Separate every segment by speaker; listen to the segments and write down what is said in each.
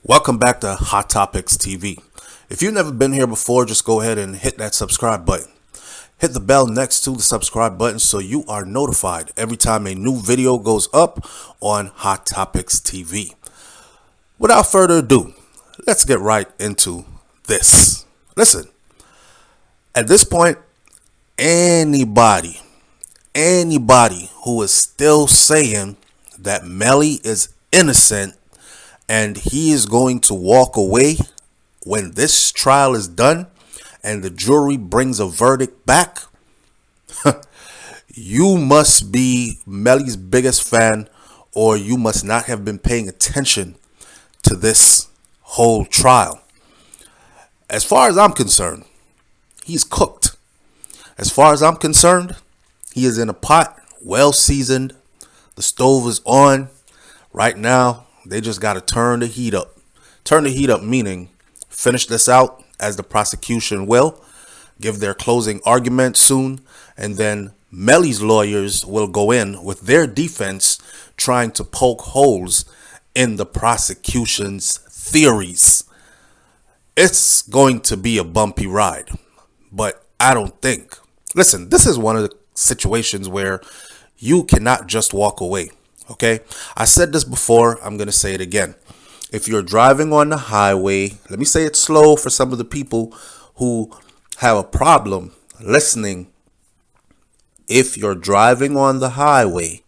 Speaker 1: Welcome back to Hot Topics TV. If you've never been here before, just go ahead and hit that subscribe button. Hit the bell next to the subscribe button so you are notified every time a new video goes up on Hot Topics TV. Without further ado, let's get right into this. Listen, at this point, anybody who is still saying that Melly is innocent and he is going to walk away when this trial is done and the jury brings a verdict back, you must be Melly's biggest fan, or you must not have been paying attention to this whole trial. As far as I'm concerned, he's cooked. As far as I'm concerned, he is in a pot, well seasoned. The stove is on. Right now, they just got to turn the heat up. Turn the heat up meaning finish this out as the prosecution will. Give their closing argument soon. And then Melly's lawyers will go in with their defense trying to poke holes in the prosecution's theories. It's going to be a bumpy ride. But I don't think. Listen, this is one of the situations where you cannot just walk away. Okay, I said this before. I'm going to say it again. If you're driving on the highway, let me say it slow for some of the people who have a problem listening. If you're driving on the highway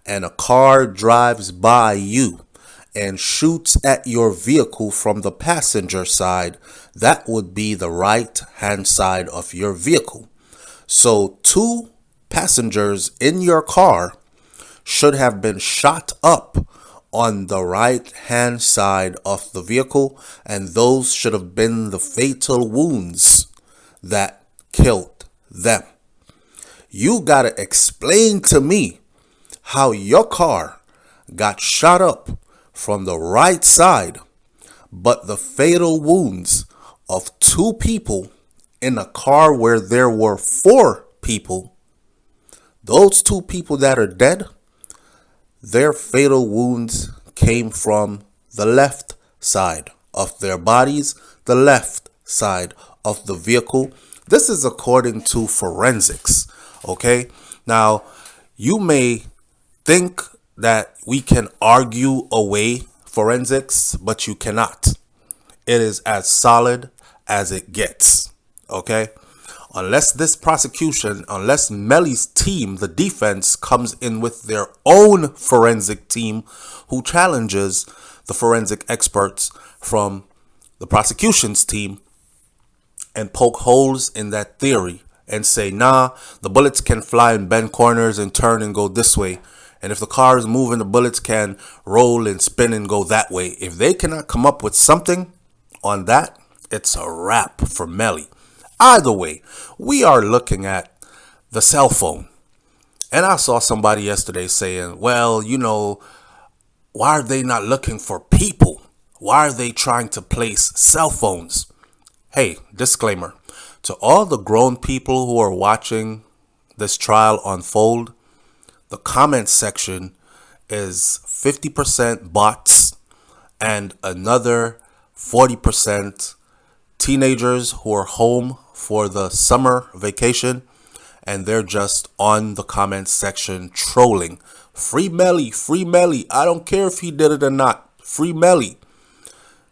Speaker 1: and a car drives by you and shoots at your vehicle from the passenger side, that would be the right hand side of your vehicle. So 2 passengers in your car should have been shot up on the right hand side of the vehicle, and those should have been the fatal wounds that killed them. You gotta explain to me how your car got shot up from the right side, but the fatal wounds of 2 people in a car where there were 4 people, those 2 people that are dead, their fatal wounds came from the left side of their bodies, the left side of the vehicle. This is according to forensics, okay? Now, you may think that we can argue away forensics, but you cannot. It is as solid as it gets, okay? Unless this prosecution, unless Melly's team, the defense, comes in with their own forensic team who challenges the forensic experts from the prosecution's team and poke holes in that theory and say, nah, the bullets can fly and bend corners and turn and go this way. And if the car is moving, the bullets can roll and spin and go that way. If they cannot come up with something on that, it's a wrap for Melly. Either way, we are looking at the cell phone. And I saw somebody yesterday saying, well, why are they not looking for people? Why are they trying to place cell phones? Hey, disclaimer. To all the grown people who are watching this trial unfold, the comment section is 50% bots and another 40% teenagers who are home for the summer vacation, and they're just on the comment section trolling. Free Melly, free Melly. I don't care if he did it or not. Free Melly.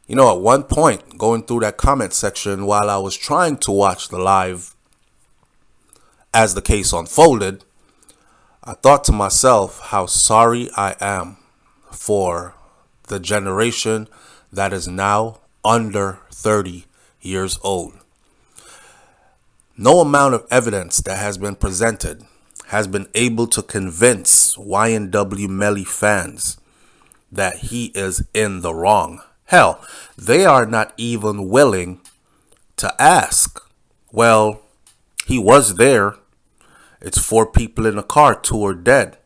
Speaker 1: At one point, going through that comment section while I was trying to watch the live as the case unfolded, I thought to myself how sorry I am for the generation that is now under 30 years old. No amount of evidence that has been presented has been able to convince YNW Melly fans that he is in the wrong. Hell, they are not even willing to ask. Well, he was there. It's 4 people in a car, 2 are dead.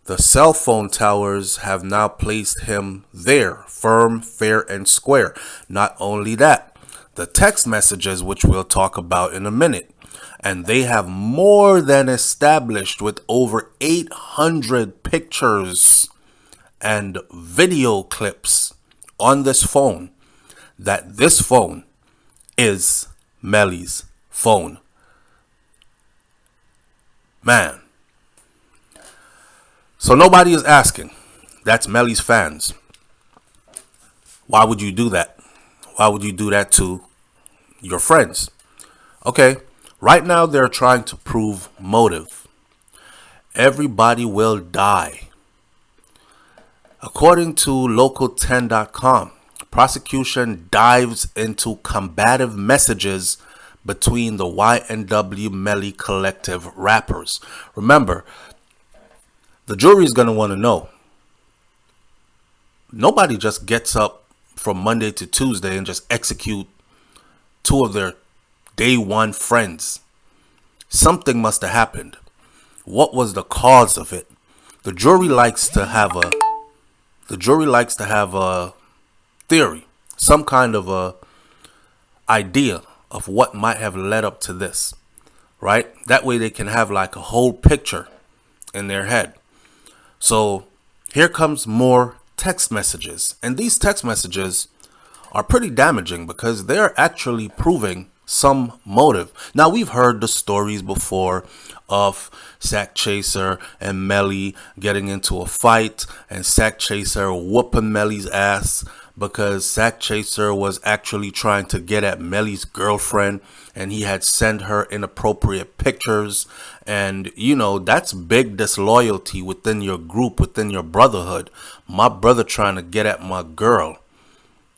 Speaker 1: The cell phone towers have now placed him there, firm, fair, and square. Not only that, the text messages, which we'll talk about in a minute, and they have more than established with over 800 pictures and video clips on this phone that this phone is Melly's phone. Man. So nobody is asking. That's Melly's fans. Why would you do that? Why would you do that to your friends? Okay, right now they're trying to prove motive. Everybody will die. According to local10.com, prosecution dives into combative messages between the YNW Melly collective rappers. Remember, the jury is going to want to know. Nobody just gets up from Monday to Tuesday and just execute two of their day one friends. Something must have happened. What was the cause of it? The jury likes to have a theory, some kind of a idea of what might have led up to this, right? That way they can have like a whole picture in their head. So here comes more text messages, and these text messages are pretty damaging because they're actually proving some motive. Now, we've heard the stories before of Sack Chaser and Melly getting into a fight and Sack Chaser whooping Melly's ass because Sack Chaser was actually trying to get at Melly's girlfriend and he had sent her inappropriate pictures. And, you know, that's big disloyalty within your group, within your brotherhood. My brother trying to get at my girl.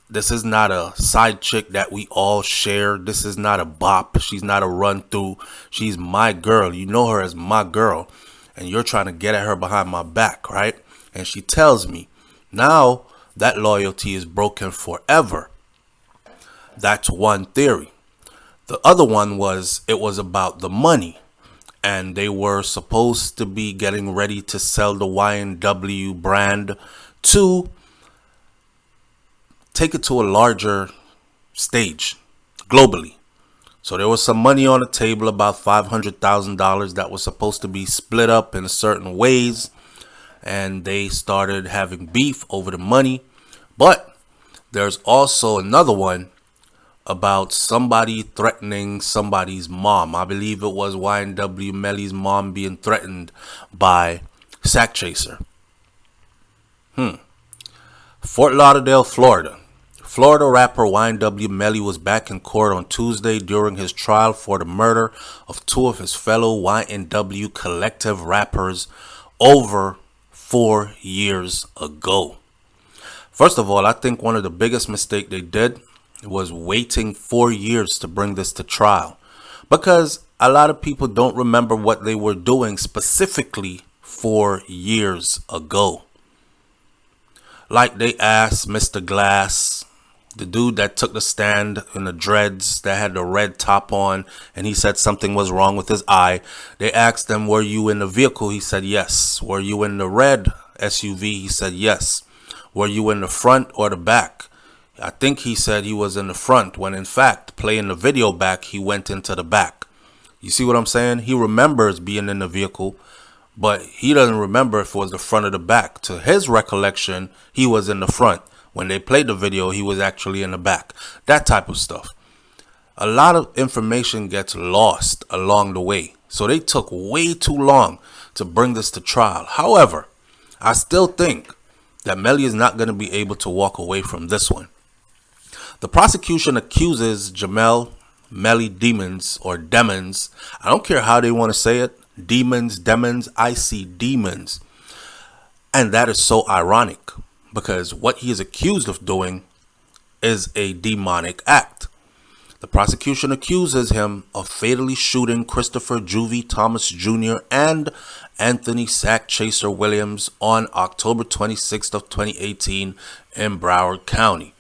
Speaker 1: This is not a side chick that we all share. This is not a bop. She's not a run through. She's my girl. You know her as my girl. And you're trying to get at her behind my back, right? And she tells me, now that loyalty is broken forever. That's one theory. The other one was it was about the money. And they were supposed to be getting ready to sell the YNW brand to take it to a larger stage globally. So there was some money on the table, about $500,000 that was supposed to be split up in certain ways. And they started having beef over the money. But there's also another one about somebody threatening somebody's mom. I believe it was YNW Melly's mom being threatened by Sack Chaser. Fort Lauderdale, Florida. Florida rapper YNW Melly was back in court on Tuesday during his trial for the murder of two of his fellow YNW collective rappers over 4 years ago. First of all, I think one of the biggest mistakes they did was waiting 4 years to bring this to trial, because a lot of people don't remember what they were doing specifically 4 years ago. Like they asked Mr. Glass, the dude that took the stand in the dreads that had the red top on, and he said something was wrong with his eye. They asked him, were you in the vehicle? He said yes. Were you in the red SUV? He said yes. Were you in the front or the back? I think he said he was in the front, when in fact, playing the video back, he went into the back. You see what I'm saying? He remembers being in the vehicle, but he doesn't remember if it was the front or the back. To his recollection, he was in the front. When they played the video, he was actually in the back. That type of stuff. A lot of information gets lost along the way. So they took way too long to bring this to trial. However, I still think that Melly is not going to be able to walk away from this one. The prosecution accuses Jamel Melly demons or demons. I don't care how they want to say it. Demons, demons, I see demons. And that is so ironic, because what he is accused of doing is a demonic act. The prosecution accuses him of fatally shooting Christopher Juvie Thomas Jr. and Anthony Sack Chaser Williams on October 26th of 2018 in Broward County.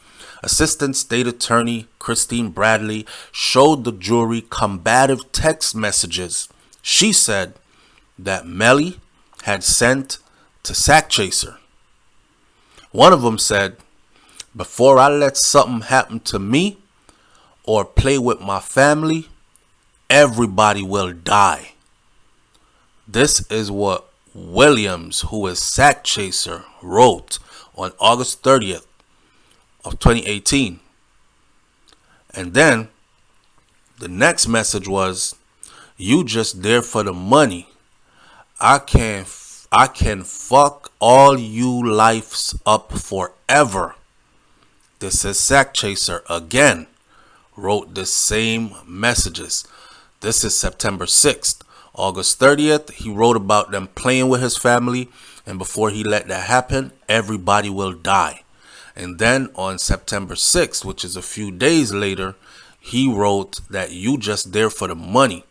Speaker 1: Assistant State Attorney Christine Bradley showed the jury combative text messages she said that Melly had sent to Sack Chaser. One of them said, before I let something happen to me or play with my family, everybody will die. This is what Williams, who is Sack Chaser, wrote on August 30th of 2018. And then the next message was, you just there for the money. I can fuck all you lives up forever. This is Sack Chaser again. Wrote the same messages. This is September 6th. August 30th, he wrote about them playing with his family, and before he let that happen, everybody will die. And then on September 6th, which is a few days later, he wrote that you just there for the money.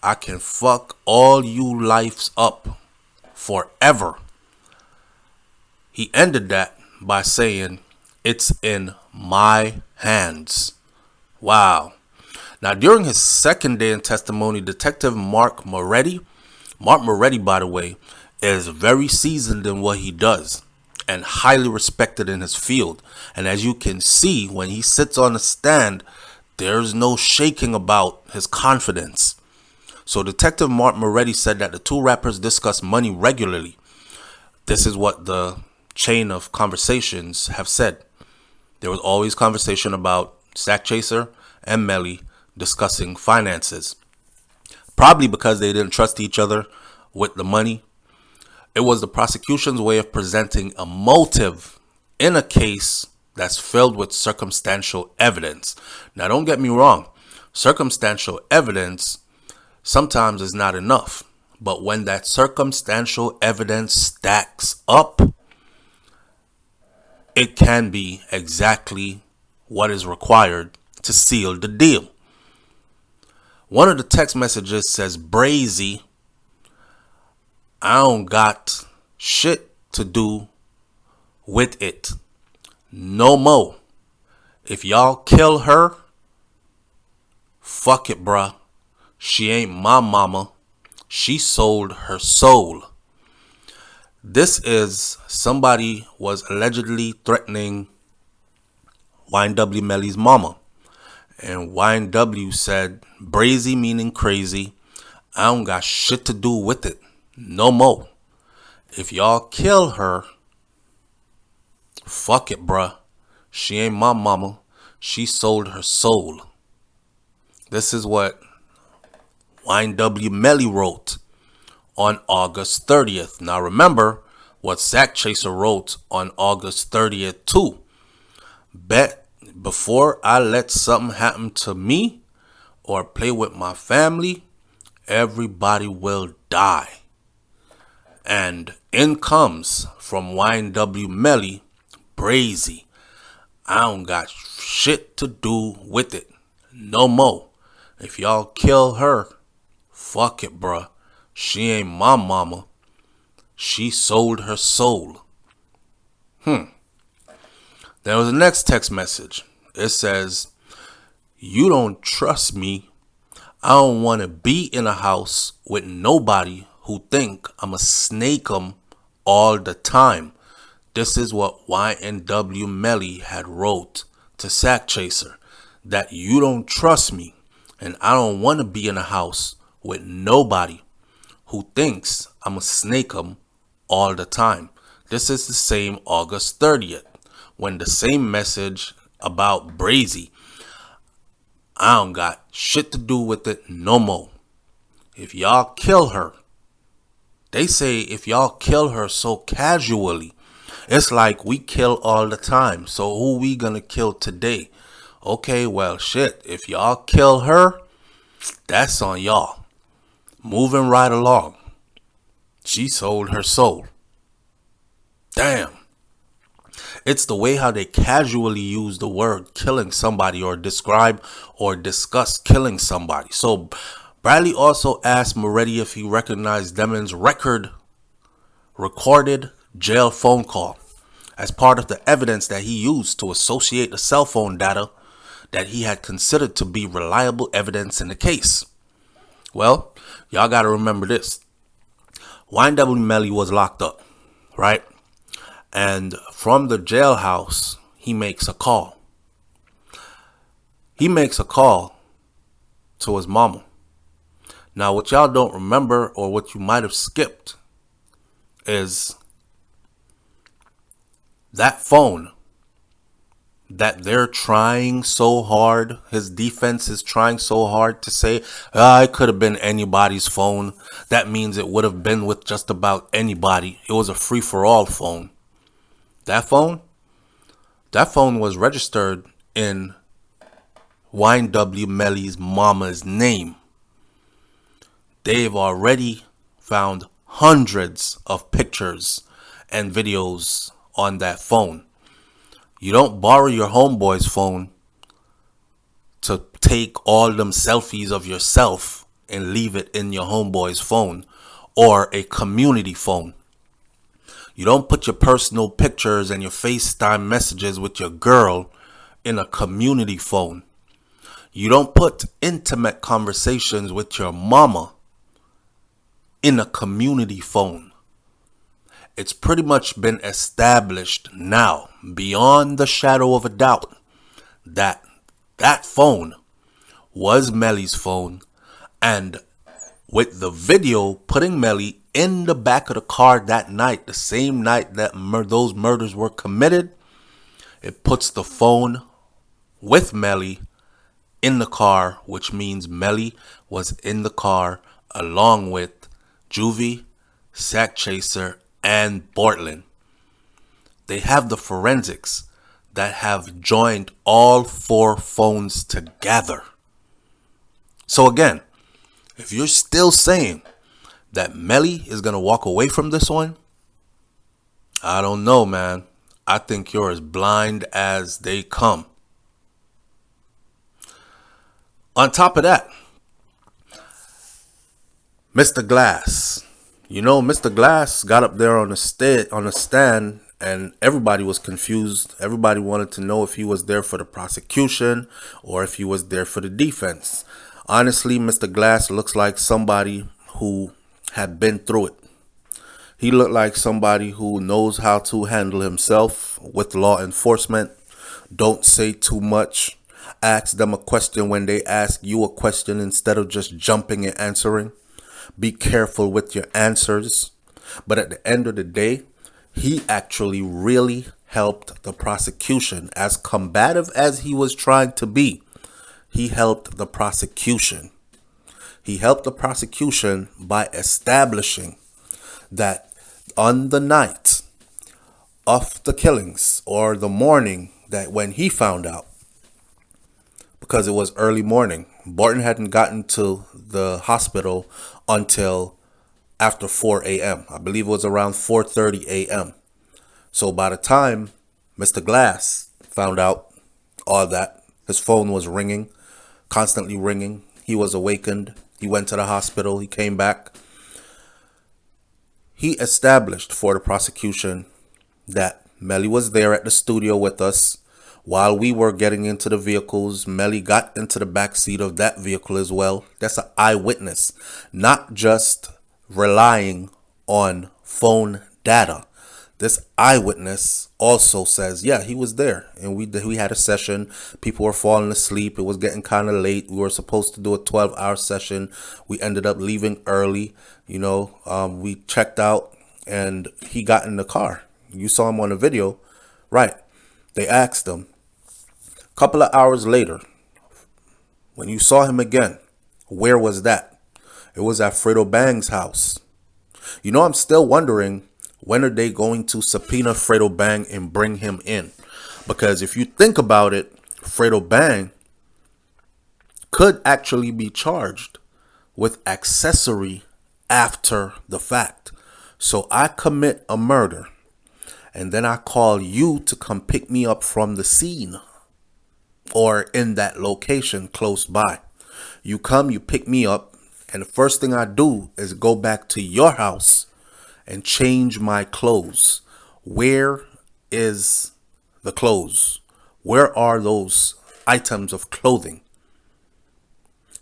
Speaker 1: I can fuck all you lives up forever. He ended that by saying, it's in my hands. Wow. Now, during his second day in testimony, Detective Mark Moretti, by the way, is very seasoned in what he does and highly respected in his field. And as you can see, when he sits on the stand, there's no shaking about his confidence. So Detective Mark Moretti said that the two rappers discuss money regularly. This is what the chain of conversations have said. There was always conversation about Sack Chaser and Melly discussing finances. Probably because they didn't trust each other with the money. It was the prosecution's way of presenting a motive in a case that's filled with circumstantial evidence. Now, don't get me wrong. Circumstantial evidence sometimes is not enough. But when that circumstantial evidence stacks up, it can be exactly what is required to seal the deal. One of the text messages says, Brazy, I don't got shit to do with it. No more. If y'all kill her, fuck it, bruh. She ain't my mama. She sold her soul. This is somebody was allegedly threatening YNW Melly's mama. And YNW said, Brazy meaning crazy. I don't got shit to do with it. No more. If y'all kill her, fuck it, bruh. She ain't my mama. She sold her soul. This is what YNW Melly wrote on August 30th. Now remember what Sack Chaser wrote on August 30th too. Bet before I let something happen to me or play with my family, everybody will die. And in comes from YNW Melly, Brazy. I don't got shit to do with it. No more. If y'all kill her, fuck it, bruh. She ain't my mama. She sold her soul. There was the next text message. It says, you don't trust me. I don't want to be in a house with nobody who think I'ma snake 'em all the time. This is what YNW Melly had wrote to Sack Chaser. That you don't trust me. And I don't want to be in a house with nobody who thinks I'ma snake 'em all the time. This is the same August 30th. When the same message about Brazy. I don't got shit to do with it no more. If y'all kill her, they say if y'all kill her so casually, it's like we kill all the time. So who we gonna kill today? Okay, well shit. If y'all kill her, that's on y'all. Moving right along. She sold her soul. Damn. It's the way how they casually use the word killing somebody or describe or discuss killing somebody. So Bradley also asked Moretti if he recognized Demon's recorded jail phone call as part of the evidence that he used to associate the cell phone data that he had considered to be reliable evidence in the case. Well, y'all got to remember this. YNW Melly was locked up, right? And from the jailhouse, he makes a call. He makes a call to his mama. Now, what y'all don't remember or what you might have skipped is that phone that they're trying so hard, his defense is trying so hard to say, ah, it could have been anybody's phone. That means it would have been with just about anybody. It was a free-for-all phone. That phone? That phone was registered in YNW Melly's mama's name. They've already found hundreds of pictures and videos on that phone. You don't borrow your homeboy's phone to take all them selfies of yourself and leave it in your homeboy's phone or a community phone. You don't put your personal pictures and your FaceTime messages with your girl in a community phone. You don't put intimate conversations with your mama in a community phone. It's pretty much been established now, beyond the shadow of a doubt, that that phone was Melly's phone, and with the video putting Melly in the back of the car that night, the same night that those murders were committed, it puts the phone with Melly in the car, which means Melly was in the car along with Juvie, Sack Chaser, and Bortland. They have the forensics that have joined all four phones together. So again, if you're still saying that Melly is going to walk away from this one, I don't know, man. I think you're as blind as they come. On top of that, Mr. Glass. You know, Mr. Glass got up there on a stand, and everybody was confused. Everybody wanted to know if he was there for the prosecution or if he was there for the defense. Honestly, Mr. Glass looks like somebody who had been through it. He looked like somebody who knows how to handle himself with law enforcement. Don't say too much. Ask them a question when they ask you a question instead of just jumping and answering. Be careful with your answers. But at the end of the day, he actually really helped the prosecution. As combative as he was trying to be, he helped the prosecution. He helped the prosecution by establishing that on the night of the killings, or the morning that when he found out, because it was early morning, Borton hadn't gotten to the hospital until after 4 a.m. I believe it was around 4:30 a.m. So by the time Mr. Glass found out all that, his phone was ringing, constantly ringing. He was awakened. He went to the hospital. He came back. He established for the prosecution that Melly was there at the studio with us. While we were getting into the vehicles, Melly got into the back seat of that vehicle as well. That's an eyewitness, not just relying on phone data. This eyewitness also says, yeah, he was there, and we had a session. People were falling asleep. It was getting kind of late. We were supposed to do a 12-hour session. We ended up leaving early. We checked out, and he got in the car. You saw him on the video, right? They asked him. A couple of hours later, when you saw him again, where was that? It was at Fredo Bang's house. I'm still wondering, when are they going to subpoena Fredo Bang and bring him in? Because if you think about it, Fredo Bang could actually be charged with accessory after the fact. So I commit a murder, and then I call you to come pick me up from the scene or in that location close by. You come, you pick me up, and the first thing I do is go back to your house and change my clothes. Where is the clothes? Where are those items of clothing?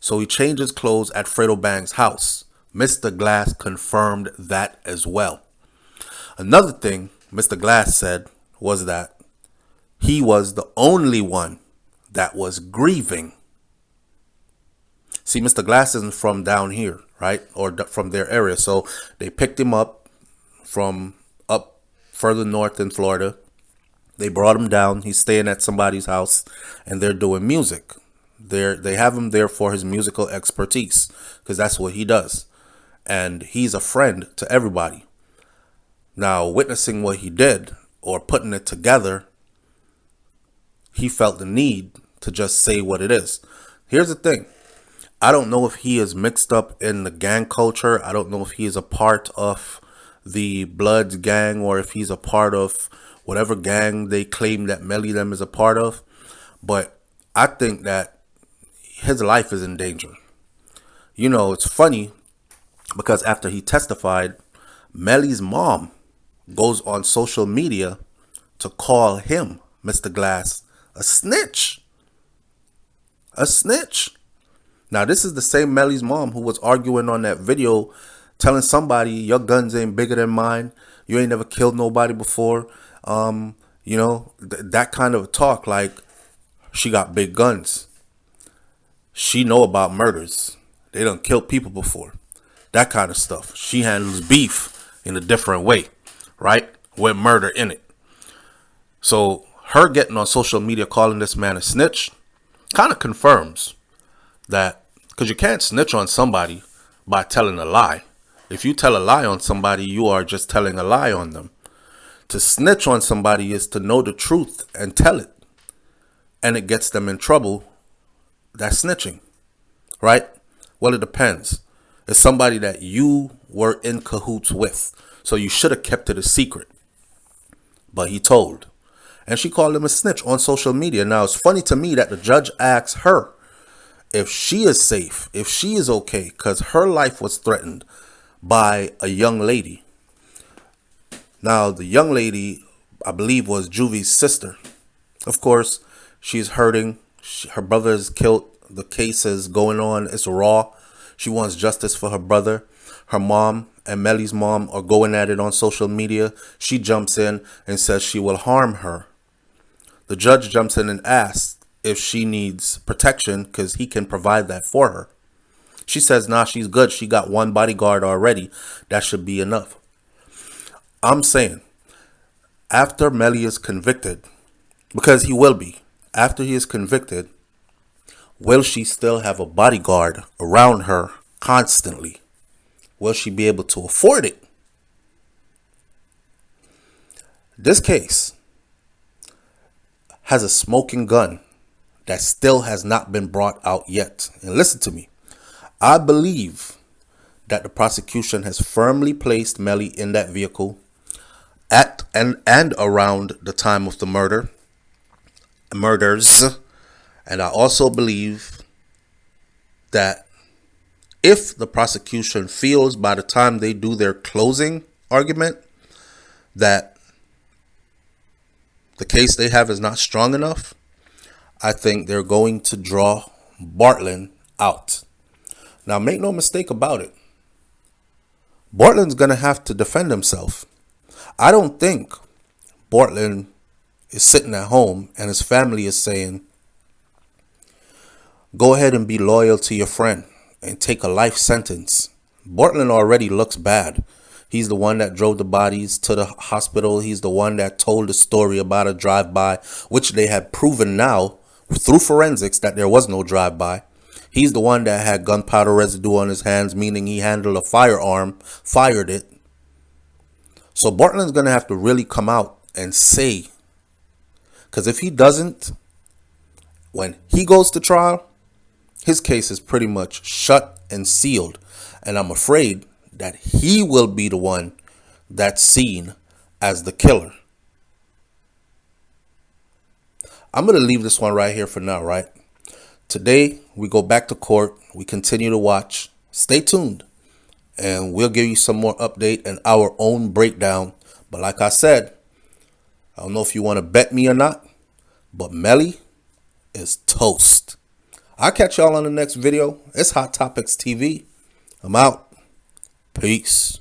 Speaker 1: So he changed his clothes at Fredo Bang's house. Mr. Glass confirmed that as well. Another thing Mr. Glass said was that he was the only one that was grieving. See, Mr. Glass isn't from down here, right? Or from their area. So they picked him up from up further north in Florida. They brought him down. He's staying at somebody's house, and they're doing music. They have him there for his musical expertise, because that's what he does. And he's a friend to everybody. Now, witnessing what he did, or putting it together, he felt the need to just say what it is. Here's the thing. I don't know if he is mixed up in the gang culture. I don't know if he is a part of the Bloods gang, or if he's a part of whatever gang they claim that Melly them is a part of. But I think that his life is in danger. You know, it's funny because after he testified, Melly's mom goes on social media to call him, Mr. Glass, a snitch. A snitch. Now, this is the same Melly's mom who was arguing on that video, telling somebody, your guns ain't bigger than mine. You ain't never killed nobody before. You know, that kind of talk, like she got big guns. She know about murders. They done killed people before. That kind of stuff. She handles beef in a different way, right? With murder in it. So her getting on social media calling this man a snitch kind of confirms that, because you can't snitch on somebody by telling a lie. If you tell a lie on somebody, you are just telling a lie on them. To snitch on somebody is to know the truth and tell it. And it gets them in trouble. That's snitching, right? Well, it depends. It's somebody that you were in cahoots with. So you should have kept it a secret. But he told. And she called him a snitch on social media. Now, it's funny to me that the judge asked her if she is safe, if she is okay, because her life was threatened by a young lady. Now, the young lady, I believe, was Juvie's sister. Of course, she's hurting. Her brother is killed. The case is going on. It's raw. She wants justice for her brother. Her mom and Melly's mom are going at it on social media. She jumps in and says she will harm her. The judge jumps in and asks if she needs protection because he can provide that for her. She says, nah, she's good. She got one bodyguard already. That should be enough. I'm saying, after Melly is convicted, because he will be, after he is convicted, will she still have a bodyguard around her constantly? Will she be able to afford it? This case has a smoking gun that still has not been brought out yet. And listen to me. I believe that the prosecution has firmly placed Melly in that vehicle at and around the time of the murders. And I also believe that if the prosecution feels by the time they do their closing argument that the case they have is not strong enough, I think they're going to draw Bartland out. Now, make no mistake about it. Bartland's going to have to defend himself. I don't think Bartland is sitting at home and his family is saying, go ahead and be loyal to your friend and take a life sentence. Bartland already looks bad. He's the one that drove the bodies to the hospital. He's the one that told the story about a drive-by, which they had proven now through forensics that there was no drive-by. He's the one that had gunpowder residue on his hands, meaning he handled a firearm, fired it. So Bartland's going to have to really come out and say, because if he doesn't, when he goes to trial, his case is pretty much shut and sealed. And I'm afraid that he will be the one that's seen as the killer. I'm going to leave this one right here for now, right? Today, we go back to court. We continue to watch. Stay tuned. And we'll give you some more update and our own breakdown. But like I said, I don't know if you want to bet me or not, but Melly is toast. I'll catch y'all on the next video. It's Hot Topics TV. I'm out. Peace.